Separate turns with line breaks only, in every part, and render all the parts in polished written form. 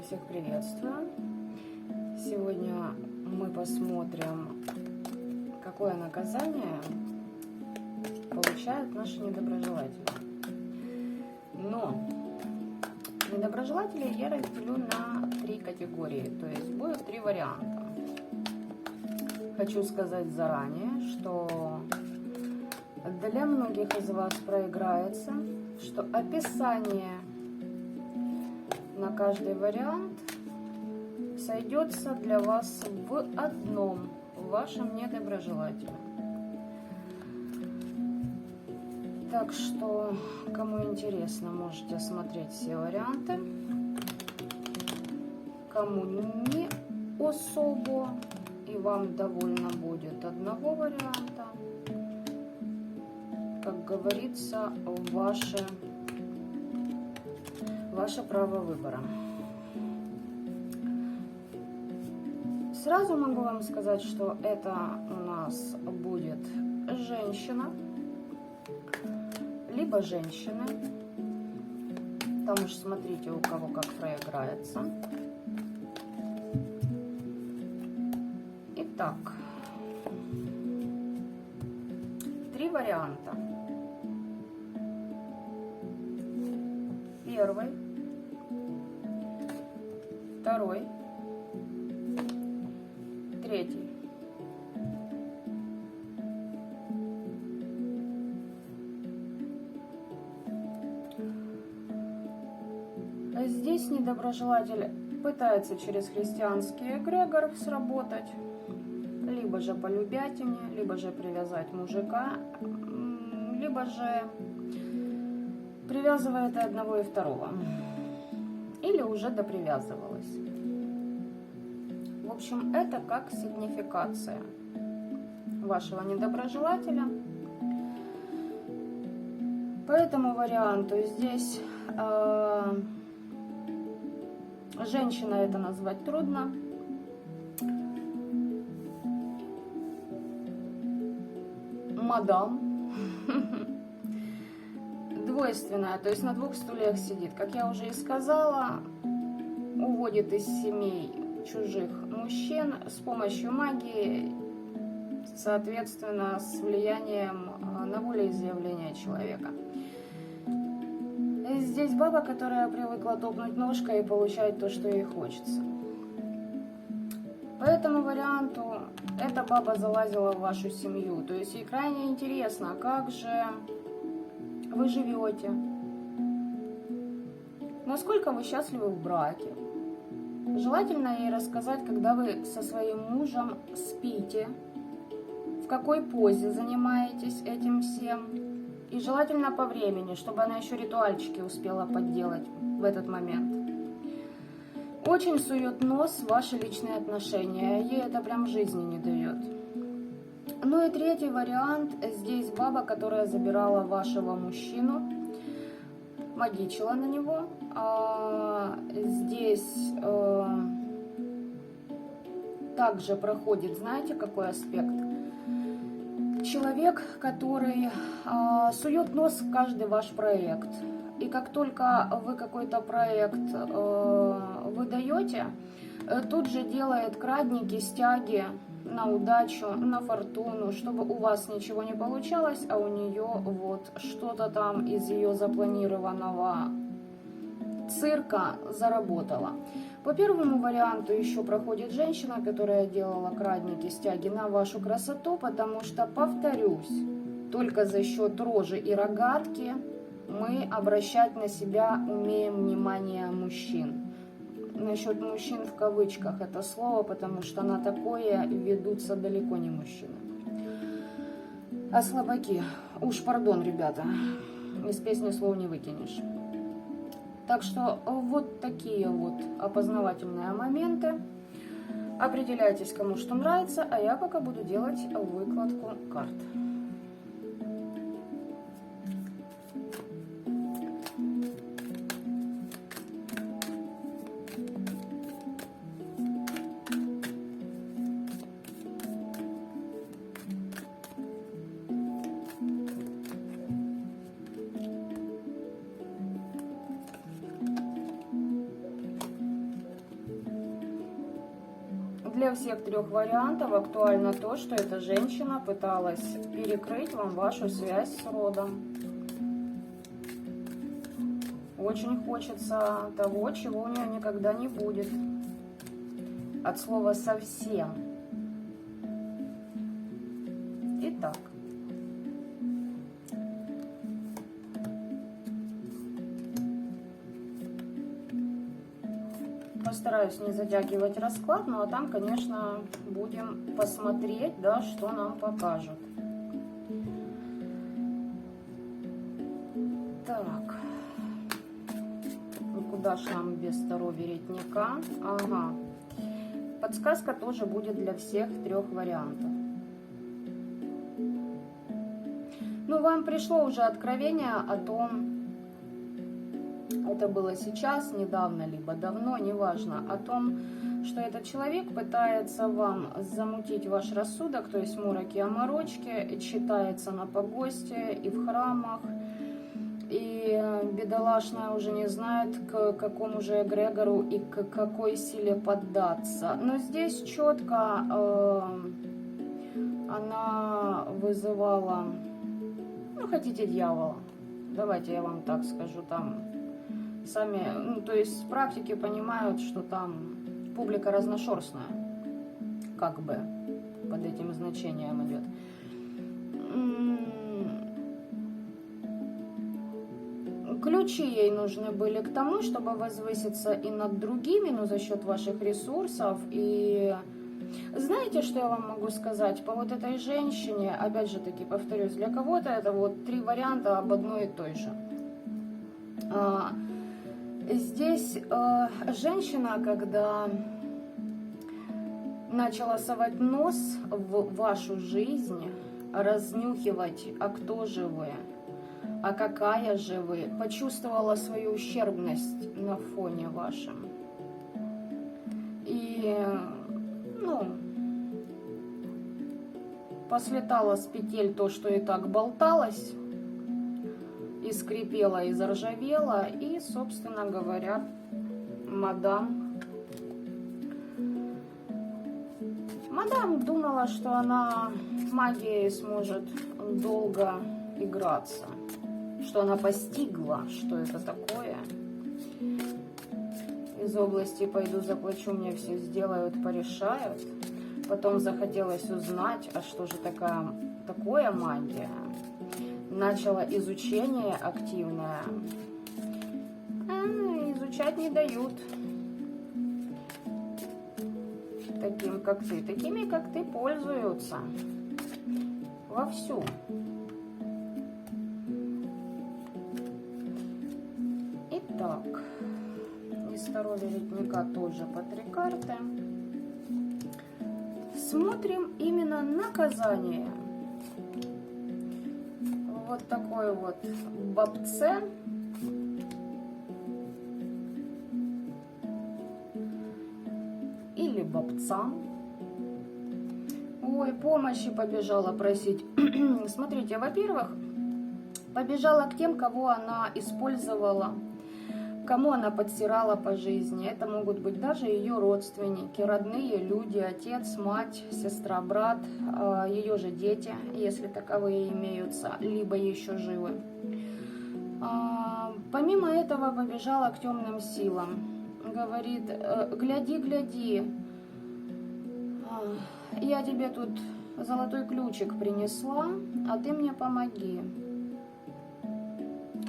всех приветствую. Сегодня мы посмотрим, какое наказание получают наши недоброжелатели. Но недоброжелателей я разделю на 3 категории, то есть будет 3 варианта. Хочу сказать заранее, что для многих из вас проиграется, что описание на каждый вариант сойдется для вас в одном вашем недоброжелателе. Так что, кому интересно, можете смотреть все варианты. Кому не особо и вам довольно будет одного варианта, как говорится, ваше право выбора. Сразу могу вам сказать, что это у нас будет женщина, либо женщины. Там уж смотрите, у кого как проиграется. Итак, 3 варианта. Первый, второй, третий. Здесь недоброжелатель пытается через христианский эгрегор сработать, либо же по любятине, либо же привязать мужика, либо же привязывает и одного, и второго. Или уже допривязывалась. В общем, это как сигнификация вашего недоброжелателя. По этому варианту здесь женщина, это назвать трудно. Мадам. Двойственная, то есть на 2 стульях сидит. Как я уже и сказала, уводит из семей чужих мужчин с помощью магии, соответственно, с влиянием на волеизъявление человека. И здесь баба, которая привыкла топнуть ножкой и получать то, что ей хочется. По этому варианту эта баба залазила в вашу семью. То есть ей крайне интересно, как же вы живете, насколько вы счастливы в браке. Желательно ей рассказать, когда вы со своим мужем спите, в какой позе занимаетесь этим всем. И желательно по времени, чтобы она еще ритуальчики успела подделать в этот момент. Очень сует нос в ваши личные отношения. Ей это прям жизни не дает. Ну и третий вариант. Здесь баба, которая забирала вашего мужчину, магичила на него. Здесь также проходит, знаете, какой аспект? Человек, который сует нос в каждый ваш проект. И как только вы какой-то проект выдаете, тут же делает крадники, стяги на удачу, на фортуну, чтобы у вас ничего не получалось, а у нее вот что-то там из ее запланированного цирка заработало. По первому варианту еще проходит женщина, которая делала крадники, стяги на вашу красоту, потому что, повторюсь, только за счет рожи и рогатки мы обращать на себя умеем внимание мужчин. Насчет мужчин в кавычках это слово, потому что на такое ведутся далеко не мужчины. А слабаки, уж пардон, ребята, из песни слов не выкинешь. Так что вот такие вот опознавательные моменты. Определяйтесь, кому что нравится, а я пока буду делать выкладку карт. Для всех трех вариантов актуально то, что эта женщина пыталась перекрыть вам вашу связь с родом. Очень хочется того, чего у нее никогда не будет. От слова «совсем». Итак. Постараюсь не затягивать расклад, ну а там, конечно, будем посмотреть, да, что нам покажут. Так. Куда ж нам без второго веретника? Ага. Подсказка тоже будет для всех трех вариантов. Ну, вам пришло уже откровение о том, это было сейчас, недавно, либо давно, неважно, о том, что этот человек пытается вам замутить ваш рассудок, то есть мороки, оморочки, читается на погосте и в храмах, и бедолашная уже не знает, к какому же эгрегору и к какой силе поддаться. Но здесь четко она вызывала, ну, хотите дьявола, давайте я вам так скажу, там сами, ну, то есть практики понимают, что там публика разношерстная, как бы под этим значением идет. Ключи ей нужны были к тому, чтобы возвыситься и над другими, но за счет ваших ресурсов. И знаете, что я вам могу сказать по вот этой женщине? Опять же таки, повторюсь, для кого-то это вот три варианта об одной и той же. Здесь женщина, когда начала совать нос в вашу жизнь, разнюхивать, а кто же вы, а какая же вы, почувствовала свою ущербность на фоне вашем. И, ну, послетала с петель то, что и так болталось, и скрипела, и заржавела, и, собственно говоря, мадам думала, что она магией сможет долго играться, что она постигла, что это такое. Из области пойду заплачу, мне все сделают, порешают. Потом захотелось узнать, а что же такое магия. Начала изучение активное. Изучать не дают. Таким, как ты. Такими, как ты, пользуются. Вовсю. Итак. Из второго веретника тоже по 3 карты. Смотрим именно наказание. Вот такой вот бабце. Или бабцам. Ой, помощи побежала просить. Смотрите, во-первых, побежала к тем, кого она использовала, кому она подстирала по жизни. Это могут быть даже ее родственники, родные люди, отец, мать, сестра, брат, ее же дети, если таковые имеются, либо еще живы. Помимо этого побежала к темным силам. Говорит, гляди, гляди, я тебе тут золотой ключик принесла, а ты мне помоги.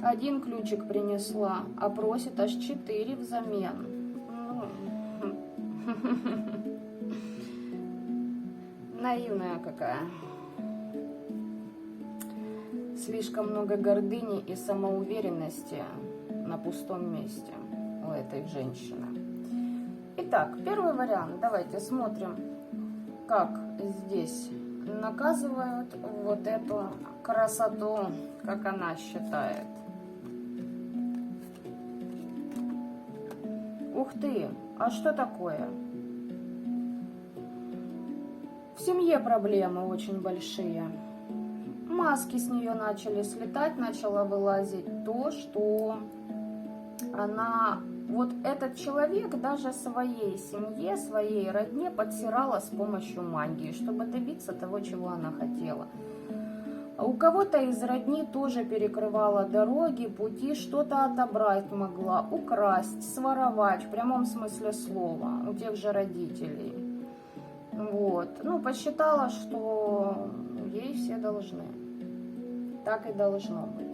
1 ключик принесла, а просит аж 4 взамен. Наивная какая. Слишком много гордыни и самоуверенности на пустом месте у этой женщины. Итак, первый вариант. Давайте смотрим, как здесь наказывают вот эту красоту, как она считает. Ух ты, а что такое? В семье проблемы очень большие. Маски с нее начали слетать, начало вылазить то, что она Вот этот человек даже своей семье, своей родне подсирала с помощью магии, чтобы добиться того, чего она хотела. У кого-то из родни тоже перекрывала дороги, пути, что-то отобрать могла, украсть, своровать, в прямом смысле слова, у тех же родителей. Вот. Ну, посчитала, что ей все должны. Так и должно быть.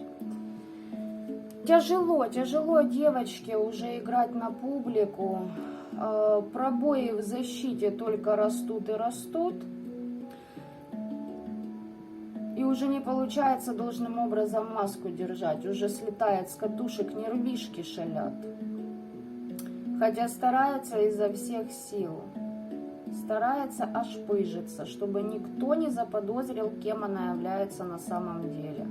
Тяжело девочке уже играть на публику. Пробои в защите только растут и растут. И уже не получается должным образом маску держать. Уже слетает с катушек, нервишки шалят. Хотя старается изо всех сил. Старается аж пыжиться, чтобы никто не заподозрил, кем она является на самом деле.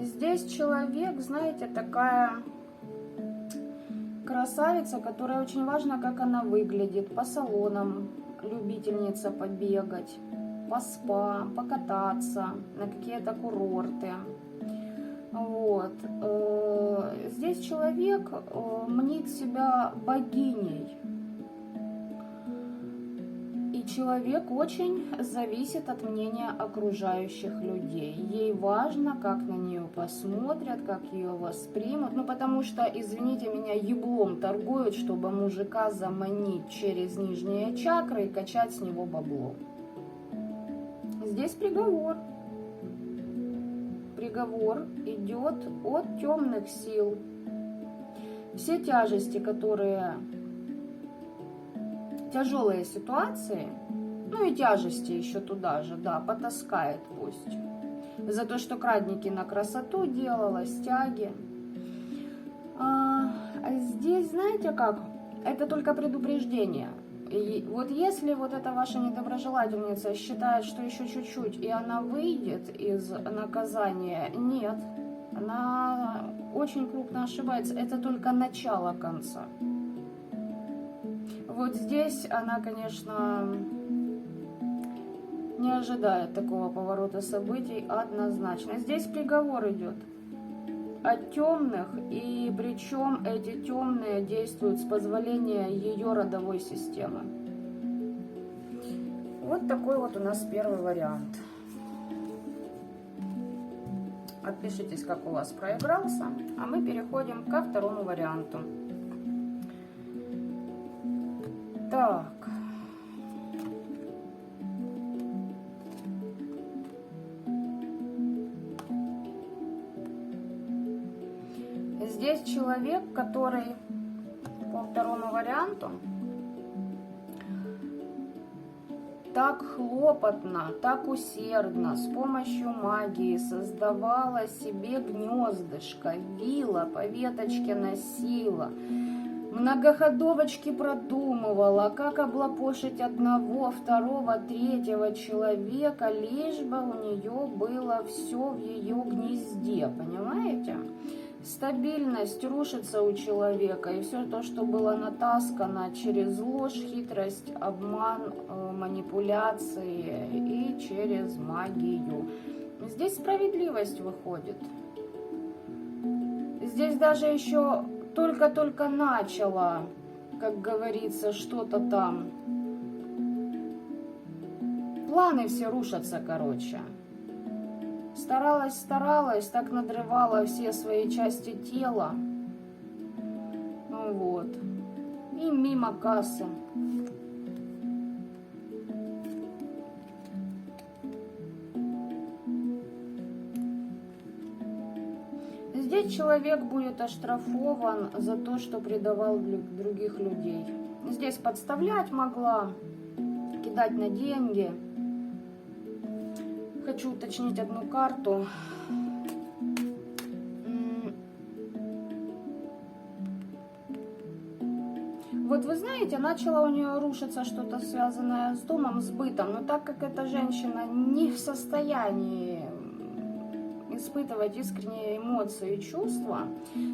Здесь человек, знаете, такая красавица, которая очень важно, как она выглядит. По салонам любительница побегать, по спа, покататься на какие-то курорты. Вот. Здесь человек мнит себя богиней. И человек очень зависит от мнения окружающих людей. Ей важно, как на нее посмотрят, как ее воспримут. Ну, потому что, извините меня, еблом торгуют, чтобы мужика заманить через нижние чакры и качать с него бабло. Здесь приговор. Приговор идет от темных сил. Все тяжести, которые... Тяжелые ситуации, ну и тяжести еще туда же, да, потаскает пусть. За то, что крадники на красоту делала, стяги. А здесь, знаете как, это только предупреждение. И вот если вот эта ваша недоброжелательница считает, что еще чуть-чуть, и она выйдет из наказания, нет. Она очень крупно ошибается. Это только начало конца. Вот здесь она, конечно, не ожидает такого поворота событий однозначно. Здесь приговор идет от темных, и причем эти темные действуют с позволения ее родовой системы. Вот такой вот у нас первый вариант. Отпишитесь, как у вас проигрался, а мы переходим ко второму варианту. Так. Здесь человек, который по второму варианту так хлопотно, так усердно, с помощью магии создавала себе гнездышко, вила, по веточке носила, многоходовочки продумывала, как облапошить одного, второго, третьего человека, лишь бы у нее было все в ее гнезде, понимаете? Стабильность рушится у человека, и все то, что было натаскано через ложь, хитрость, обман, манипуляции и через магию. Здесь справедливость выходит. Здесь даже еще только-только начала, как говорится, что-то там. Планы все рушатся, короче. Старалась, так надрывала все свои части тела. Ну вот. И мимо кассы. Здесь человек будет оштрафован за то, что предавал других людей. Здесь подставлять могла, кидать на деньги. Хочу уточнить одну карту. Вот вы знаете, начало у нее рушиться что-то связанное с домом, с бытом. Но так как эта женщина не в состоянии испытывать искренние эмоции и чувства,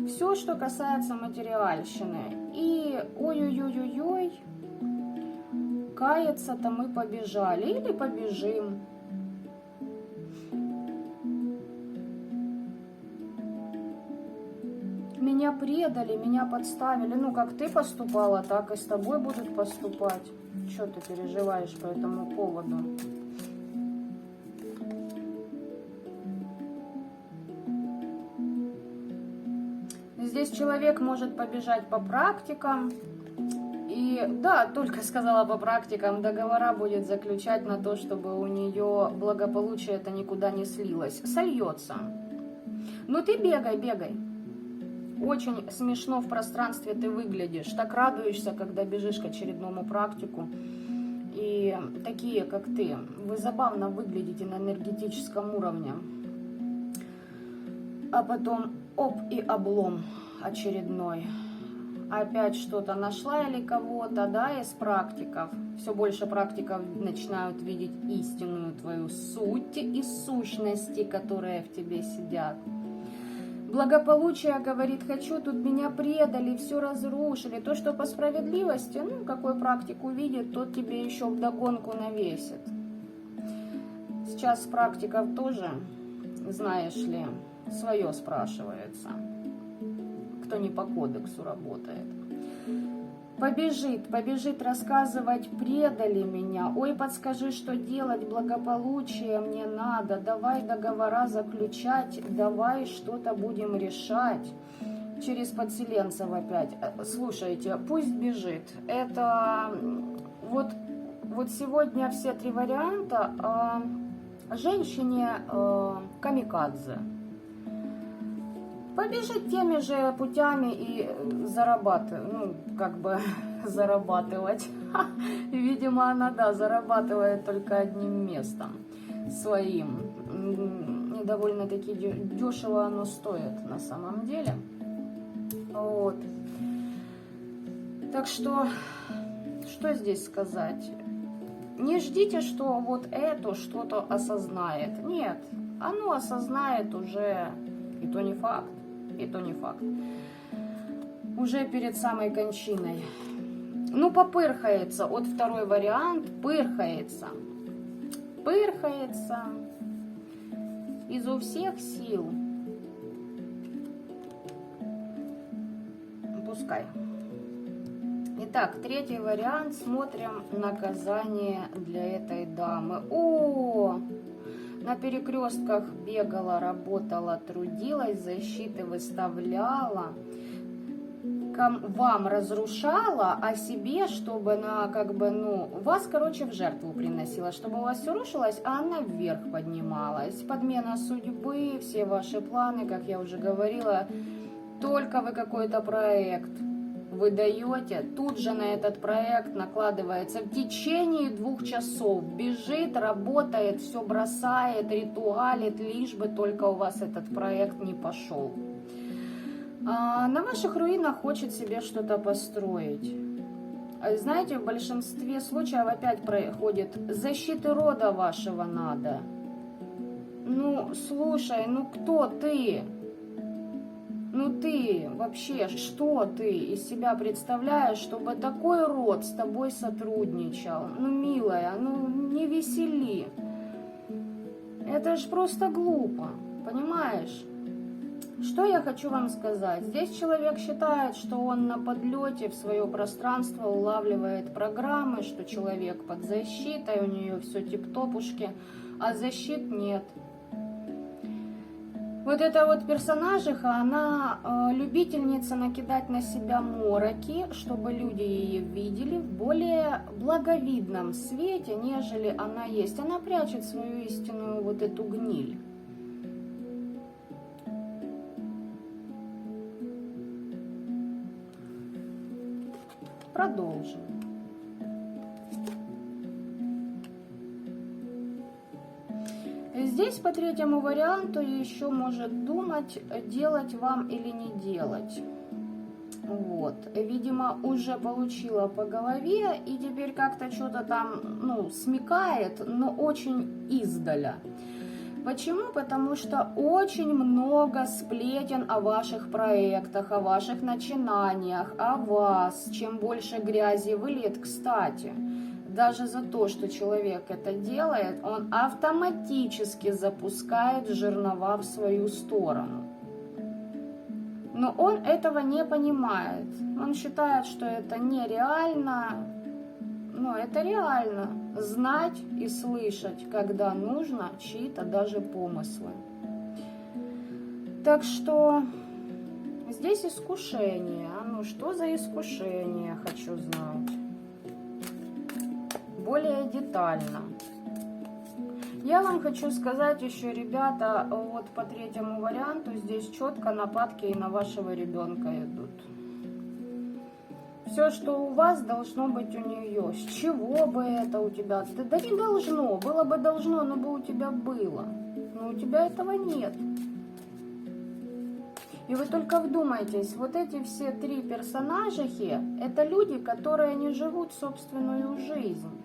все, что касается материальщины, и ой-ой-ой-ой-ой, каяться-то мы побежали или побежим. Меня предали, меня подставили. Ну, как ты поступала, так и с тобой будут поступать. Что ты переживаешь по этому поводу? Здесь человек может побежать по практикам. И да, только сказала по практикам, договора будет заключать на то, чтобы у нее благополучие это никуда не слилось. Сольется. Но ты бегай, бегай. Очень смешно в пространстве ты выглядишь. Так радуешься, когда бежишь к очередному практику. И такие, как ты, вы забавно выглядите на энергетическом уровне. А потом оп и облом очередной. Опять что-то нашла или кого-то, да, из практиков. Все больше практиков начинают видеть истинную твою суть и сущности, которые в тебе сидят. Благополучие, говорит, хочу, тут меня предали, все разрушили. То, что по справедливости, ну, какой практик увидит, тот тебе еще вдогонку навесит. Сейчас практиков тоже, знаешь ли, свое спрашивается. Кто не по кодексу работает. Побежит рассказывать, предали меня. Ой, подскажи, что делать, благополучие мне надо. Давай договора заключать, давай что-то будем решать. Через подселенцев опять. Слушайте, пусть бежит. Это вот сегодня все три варианта женщине камикадзе. Побежит теми же путями и зарабатывать, ну, как бы зарабатывать. Видимо, она, да, зарабатывает только одним местом своим. И довольно-таки дешево оно стоит на самом деле. Вот. Так что здесь сказать? Не ждите, что вот это что-то осознает. Нет, оно осознает уже, и то не факт. И то не факт. Уже перед самой кончиной. Ну, попырхается. Вот второй вариант. Пырхается. Пырхается. Изо всех сил. Пускай. Итак, третий вариант. Смотрим наказание для этой дамы. О! На перекрестках бегала, работала, трудилась, защиты выставляла, вам разрушала, а себе, чтобы она как бы, ну, вас, короче, в жертву приносила, чтобы у вас все рушилось, а она вверх поднималась. Подмена судьбы, все ваши планы, как я уже говорила, только вы какой-то проект вы даете, тут же на этот проект накладывается в течение 2 часов. Бежит, работает, все бросает, ритуалит, лишь бы только у вас этот проект не пошел. На ваших руинах хочет себе что-то построить. Знаете, в большинстве случаев опять проходит защиты рода вашего надо. Ну, слушай, ну кто ты? Ну ты вообще, что ты из себя представляешь, чтобы такой род с тобой сотрудничал? Ну, милая, ну не весели. Это ж просто глупо, понимаешь? Что я хочу вам сказать? Здесь человек считает, что он на подлете в свое пространство улавливает программы, что человек под защитой, у нее все тип-топушки, а защит нет. Вот эта вот персонажиха, она любительница накидать на себя мороки, чтобы люди ее видели в более благовидном свете, нежели она есть. Она прячет свою истинную вот эту гниль. Продолжим. Здесь по третьему варианту еще может думать, делать вам или не делать. Вот. Видимо, уже получила по голове и теперь как-то что-то там, ну, смекает, но очень издаля. Почему? Потому что очень много сплетен о ваших проектах, о ваших начинаниях, о вас. Чем больше грязи выльет, кстати. даже за то, что человек это делает, он автоматически запускает жернова в свою сторону. Но он этого не понимает. Он считает, что это нереально. Но это реально. Знать и слышать, когда нужно, чьи-то даже помыслы. Так что здесь искушение. Ну что за искушение, хочу знать. Более детально. Я вам хочу сказать еще, ребята, вот по третьему варианту здесь четко нападки и на вашего ребенка идут. Все, что у вас, должно быть у нее. С чего бы это у тебя? Да не должно. Было бы должно, но бы у тебя было. Но у тебя этого нет. И вы только вдумайтесь, вот эти все три персонажихи, это люди, которые не живут собственную жизнь.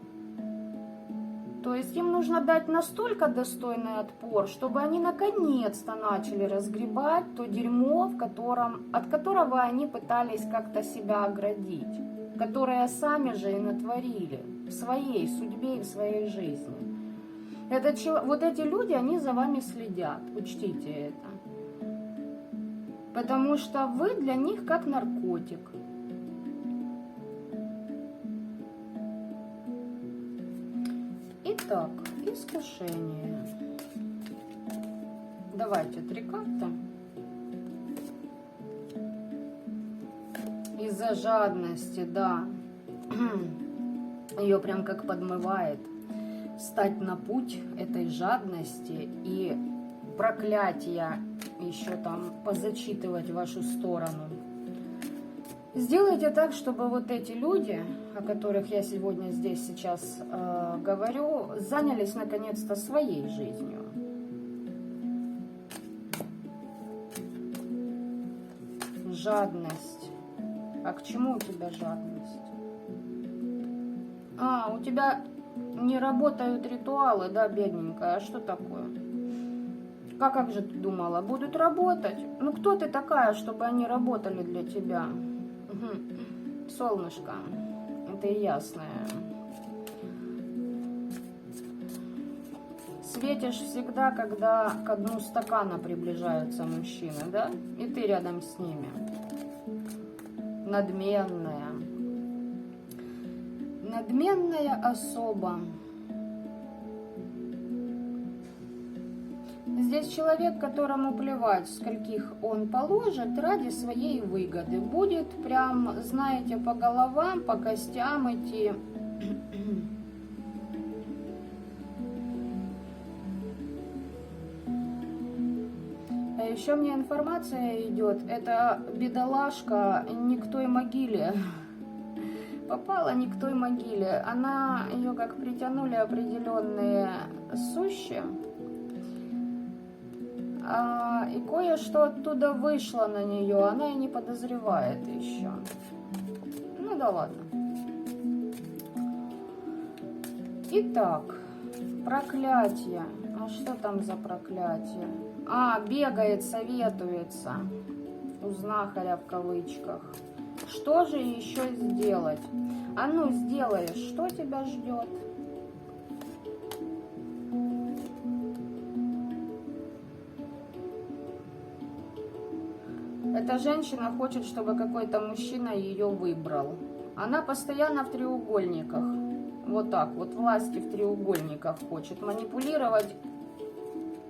То есть им нужно дать настолько достойный отпор, чтобы они наконец-то начали разгребать то дерьмо, от которого они пытались как-то себя оградить, которое сами же и натворили в своей судьбе и в своей жизни. Вот эти люди, они за вами следят, учтите это. Потому что вы для них как наркотик. Итак, искушение. Давайте 3 карты. Из-за жадности, да. Ее прям как подмывает. Встать на путь этой жадности и проклятия еще там позачитывать в вашу сторону. Сделайте так, чтобы вот эти люди, о которых я сегодня здесь сейчас говорю, занялись наконец-то своей жизнью. Жадность. А к чему у тебя жадность? У тебя не работают ритуалы, да, бедненькая? А что такое? Как же ты думала, будут работать? Ну, кто ты такая, чтобы они работали для тебя? Солнышко, это и ясное. Светишь всегда, когда к дну стакана приближаются мужчины, да? И ты рядом с ними. Надменная. Надменная особа. Здесь человек, которому плевать, скольких он положит, ради своей выгоды. Будет прям, знаете, по головам, по костям идти. А еще мне информация идет, это бедолашка не к той могиле. Попала не к той могиле. Ее как притянули определенные сущи. И кое-что оттуда вышло на нее, она и не подозревает еще. Ну да ладно. Итак, проклятие. А что там за проклятие? Бегает, советуется. У знахаря в кавычках. Что же еще сделать? Сделаешь, что тебя ждет? Эта женщина хочет, чтобы какой-то мужчина ее выбрал. Она постоянно в треугольниках. Вот так вот, власти в треугольниках хочет манипулировать.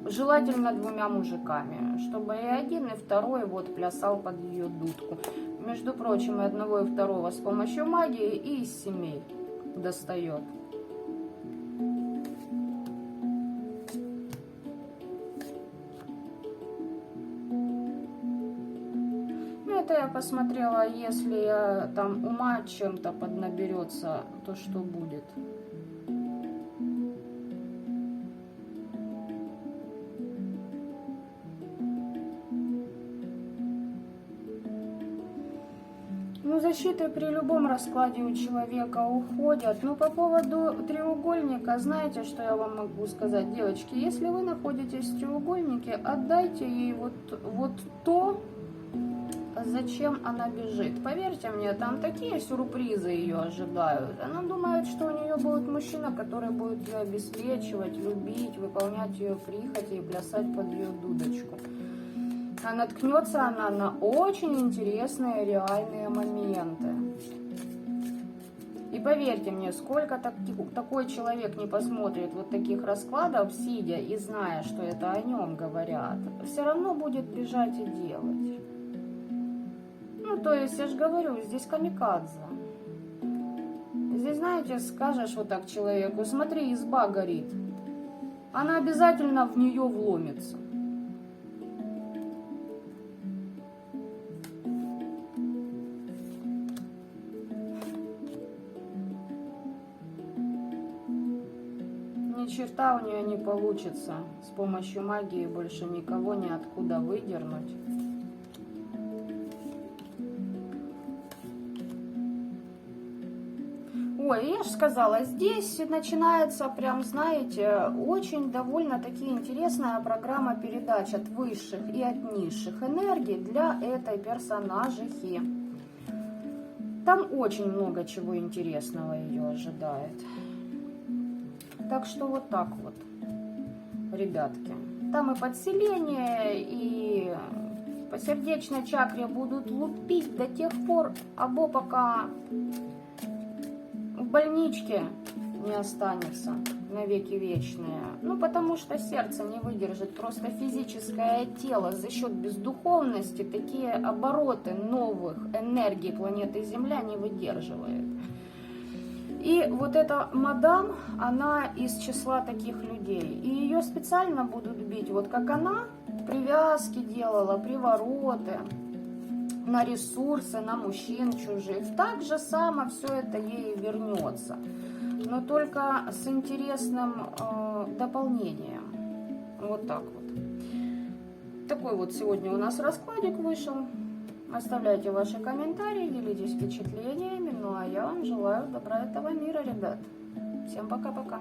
Желательно 2 мужиками, чтобы и один, и второй вот плясал под ее дудку. Между прочим, и одного, и второго с помощью магии и из семей достает. Это я посмотрела, если там ума чем-то поднаберется, то что будет. Защиты при любом раскладе у человека уходят. Но по поводу треугольника, знаете, что я вам могу сказать, девочки? Если вы находитесь в треугольнике, отдайте ей вот то, зачем она бежит. Поверьте мне, там такие сюрпризы ее ожидают. Она думает, что у нее будет мужчина, который будет ее обеспечивать, любить, выполнять ее прихоти и плясать под ее дудочку. А наткнется она на очень интересные реальные моменты. И поверьте мне, сколько такой человек не посмотрит вот таких раскладов, сидя и зная, что это о нем говорят, все равно будет бежать и делать. Ну, то есть, я же говорю, здесь камикадзе. Здесь, знаете, скажешь вот так человеку: смотри, изба горит. Она обязательно в нее вломится. Ни черта у нее не получится с помощью магии больше никого ниоткуда выдернуть. Ой, я же сказала, здесь начинается прям, знаете, очень довольно-таки интересная программа передач от высших и от низших энергий для этой персонажихи. Там очень много чего интересного ее ожидает. Так что вот так вот, ребятки. Там и подселение, и по сердечной чакре будут лупить до тех пор, пока в больничке не останется навеки вечные. Ну, потому что сердце не выдержит, просто физическое тело за счет бездуховности такие обороты новых энергий планеты Земля не выдерживает. И вот эта мадам, она из числа таких людей. И ее специально будут бить, вот как она привязки делала, привороты на ресурсы, на мужчин чужих. Так же само все это ей вернется. Но только с интересным дополнением. Вот так вот. Такой вот сегодня у нас раскладик вышел. Оставляйте ваши комментарии, делитесь впечатлениями. Ну а я вам желаю добра этого мира, ребят. Всем пока-пока.